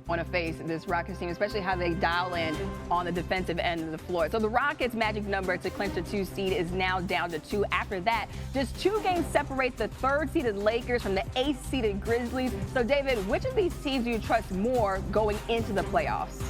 want to face this Rockets team, especially how they dial in on the defensive end of the floor. So the Rockets' magic number to clinch the 2 seed is now down to 2. After that, just 2 games separate the 3rd-seeded Lakers from the 8th-seeded Grizzlies. So, David, which of these teams do you trust more going into the playoffs?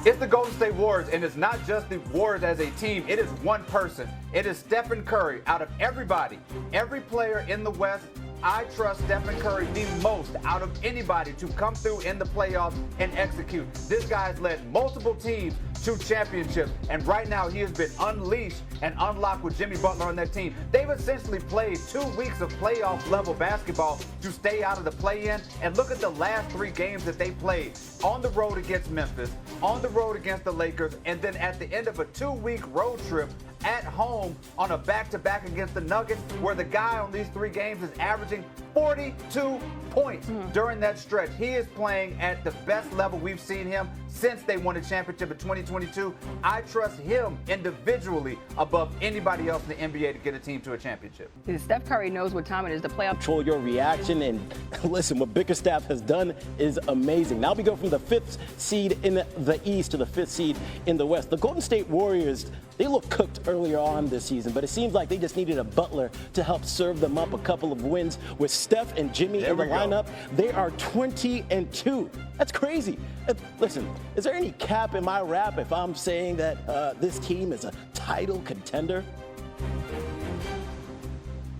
It's the Golden State Warriors, and it's not just the Warriors as a team. It is one person. It is Stephen Curry. Out of everybody, every player in the West, I trust Stephen Curry the most out of anybody to come through in the playoffs and execute. This guy has led multiple teams to championships, and right now he has been unleashed and unlocked with Jimmy Butler on that team. They've essentially played 2 weeks of playoff-level basketball to stay out of the play-in, and look at the last 3 games that they played. On the road against Memphis, on the road against the Lakers, and then at the end of a 2-week road trip at home on a back-to-back against the Nuggets, where the guy on these 3 games is averaging 42 points during that stretch. He is playing at the best level we've seen him since they won a championship in 2022. I trust him individually above anybody else in the NBA to get a team to a championship. Steph Curry knows what time it is to play. Control your reaction, and listen, what Bickerstaff has done is amazing. Now we go from the 5th seed in the East to the 5th seed in the West. The Golden State Warriors, they looked cooked earlier on this season, but it seems like they just needed a Butler to help serve them up a couple of wins. With Steph and Jimmy in the lineup, they are 20-2. That's crazy. Listen, is there any cap in my rap if I'm saying that this team is a title contender?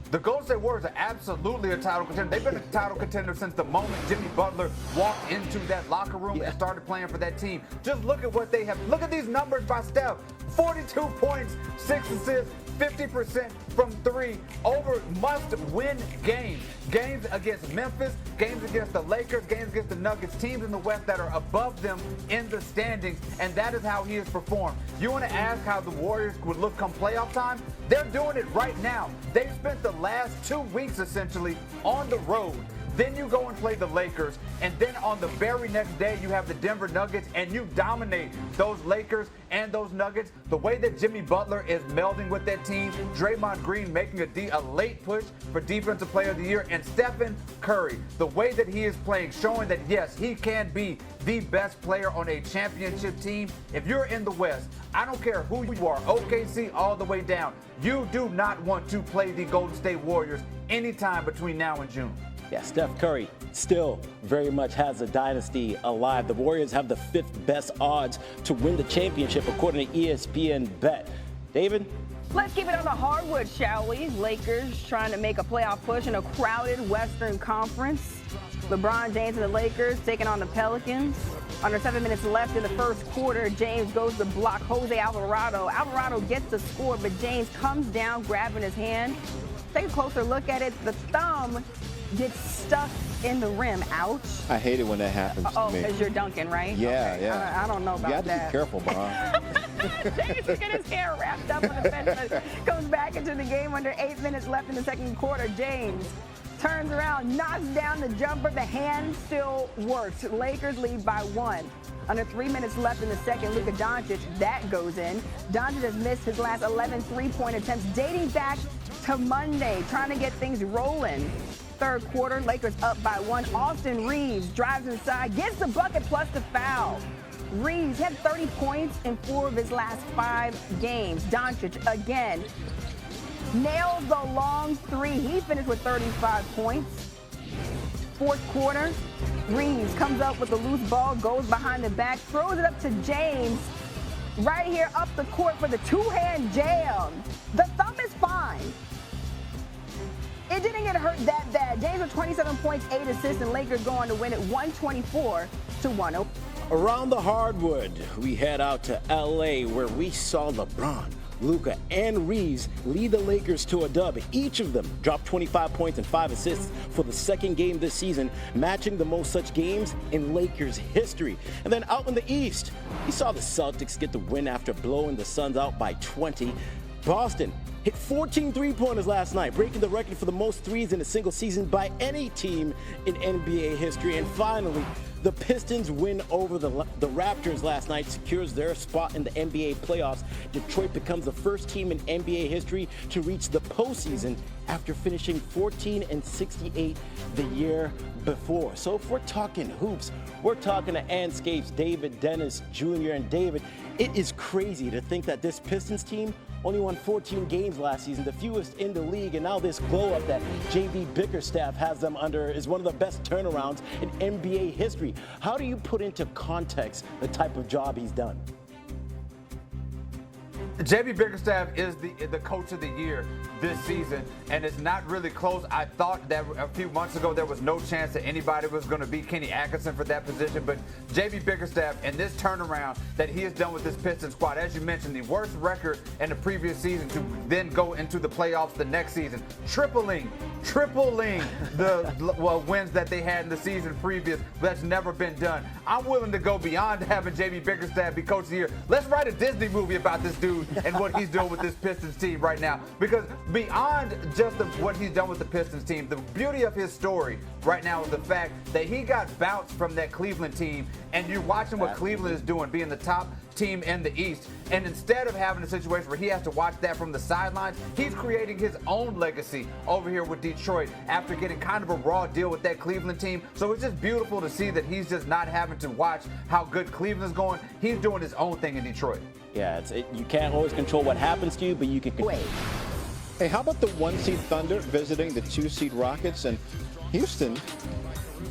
The Golden State Warriors are absolutely a title contender. They've been a title contender since the moment Jimmy Butler walked into that locker room and started playing for that team. Just look at what they have. Look at these numbers by Steph. 42 points, 6 assists, 50% from 3 over must-win games. Games against Memphis, games against the Lakers, games against the Nuggets, teams in the West that are above them in the standings, and that is how he has performed. You want to ask how the Warriors would look come playoff time? They're doing it right now. They've spent the last 2 weeks essentially on the road. Then you go and play the Lakers, and then on the very next day you have the Denver Nuggets, and you dominate those Lakers and those Nuggets. The way that Jimmy Butler is melding with that team, Draymond Green making a late push for Defensive Player of the Year, and Stephen Curry, the way that he is playing, showing that, yes, he can be the best player on a championship team. If you're in the West, I don't care who you are, OKC all the way down, you do not want to play the Golden State Warriors anytime between now and June. Yeah, Steph Curry still very much has a dynasty alive. The Warriors have the 5th best odds to win the championship, according to ESPN Bet. David? Let's keep it on the hardwood, shall we? Lakers trying to make a playoff push in a crowded Western Conference. LeBron James and the Lakers taking on the Pelicans. Under 7 minutes left in the first quarter, James goes to block Jose Alvarado. Alvarado gets the score, but James comes down, grabbing his hand. Take a closer look at it. The thumb gets stuck in the rim. Ouch. I hate it when that happens to me. Because you're dunking, right? Yeah, okay. yeah. I don't know about that. You have to be careful, Bob. James to get his hair wrapped up on the bench, comes back into the game under 8 minutes left in the second quarter. James turns around, knocks down the jumper. The hand still works. Lakers lead by 1. Under 3 minutes left in the second, Luka Doncic, that goes in. Doncic has missed his last 11 three-point attempts, dating back to Monday, trying to get things rolling. Third quarter, Lakers up by 1. Austin Reeves drives inside, gets the bucket plus the foul. Reeves had 30 points in 4 of his last 5 games. Doncic again nails the long 3. He finished with 35 points. Fourth quarter, Reeves comes up with a loose ball, goes behind the back, throws it up to James. Right here up the court for the 2-hand jam. The thumb is fine. It didn't get hurt that bad. James with 27 points, 8 assists, and Lakers go on to win it 124-100. Around the hardwood, we head out to L.A., where we saw LeBron, Luka, and Reeves lead the Lakers to a dub. Each of them dropped 25 points and 5 assists for the second game this season, matching the most such games in Lakers history. And then out in the East, we saw the Celtics get the win after blowing the Suns out by 20. Boston hit 14 three-pointers last night, breaking the record for the most threes in a single season by any team in NBA history. And finally, The Pistons win over the Raptors last night secures their spot in the NBA playoffs. Detroit becomes the first team in NBA history to reach the postseason after finishing 14-68 the year before. So if we're talking hoops, we're talking to Anscape's David Dennis Jr. And David, it is crazy to think that this Pistons team only won 14 games last season, the fewest in the league, and now this glow-up that J.B. Bickerstaff has them under is one of the best turnarounds in NBA history. How do you put into context the type of job he's done? J.B. Bickerstaff is the coach of the year this season, and it's not really close. I thought that a few months ago there was no chance that anybody was going to beat Kenny Atkinson for that position, but J.B. Bickerstaff and this turnaround that he has done with this Pistons squad, as you mentioned, the worst record in the previous season to then go into the playoffs the next season, tripling the wins that they had in the season previous. That's never been done. I'm willing to go beyond having J.B. Bickerstaff be coach of the year. Let's write a Disney movie about this dude and what he's doing with this Pistons team right now, because beyond just what he's done with the Pistons team, the beauty of his story right now is the fact that he got bounced from that Cleveland team, and you're watching what Cleveland is doing, being the top team in the East, and instead of having a situation where he has to watch that from the sidelines, he's creating his own legacy over here with Detroit after getting kind of a raw deal with that Cleveland team. So it's just beautiful to see that he's just not having to watch how good Cleveland's going. He's doing his own thing in Detroit. Yeah, you can't always control what happens to you, but you can control. Hey, how about the 1-seed Thunder visiting the 2-seed Rockets? And Houston,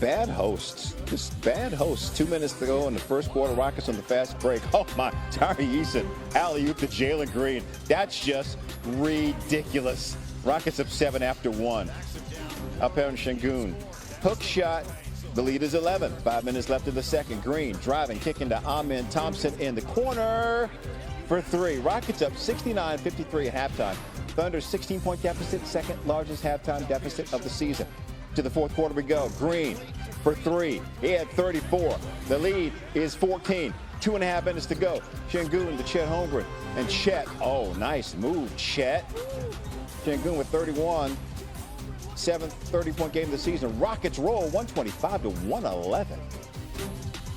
bad hosts. Just bad hosts. 2 minutes to go in the first quarter. Rockets on the fast break. Oh, my. Tari Eason, alley-oop to Jalen Green. That's just ridiculous. Rockets up 7 after 1. Up here in Şengün. Hook shot. The lead is 11. 5 minutes left in the second. Green driving, kicking to Amen Thompson in the corner for 3. Rockets up 69-53 at halftime. Thunder's 16-point deficit, second largest halftime deficit of the season. To the fourth quarter we go. Green for 3. He had 34. The lead is 14. 2.5 minutes to go. Şengün to Chet Holmgren. And Chet, oh, nice move, Chet. Şengün with 31. 7th 30-point game of the season. Rockets roll 125-111.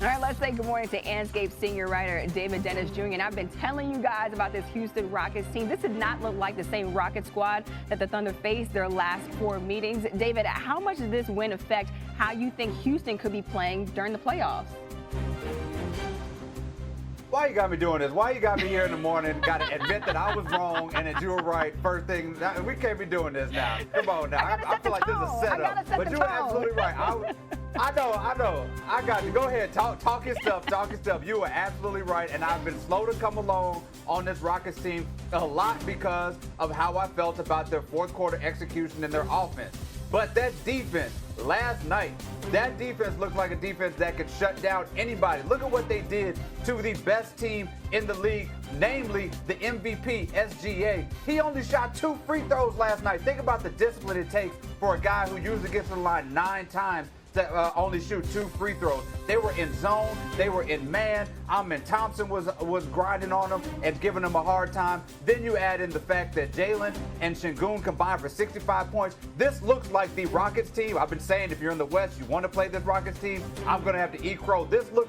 All right, let's say good morning to Anscape senior writer David Dennis Jr. And I've been telling you guys about this Houston Rockets team. This did not look like the same Rocket squad that the Thunder faced their last 4 meetings. David, how much does this win affect how you think Houston could be playing during the playoffs? Why you got me doing this? Why you got me here in the morning? Got to admit that I was wrong and that you were right. First thing, we can't be doing this now. Come on now. I feel like this is a setup. But you were absolutely right. I know. I got you. Go ahead. Talk your stuff. You were absolutely right. And I've been slow to come along on this Rockets team a lot because of how I felt about their fourth quarter execution and their offense. But that defense last night, that defense looked like a defense that could shut down anybody. Look at what they did to the best team in the league, namely the MVP, SGA. He only shot 2 free throws last night. Think about the discipline it takes for a guy who usually gets to the line 9 times to only shoot 2 free throws. They were in zone. They were in man. Amen Thompson was grinding on them and giving them a hard time. Then you add in the fact that Jalen and Şengün combined for 65 points. This looks like the Rockets team. I've been saying if you're in the West, you want to play this Rockets team, I'm going to have to eat crow. This looks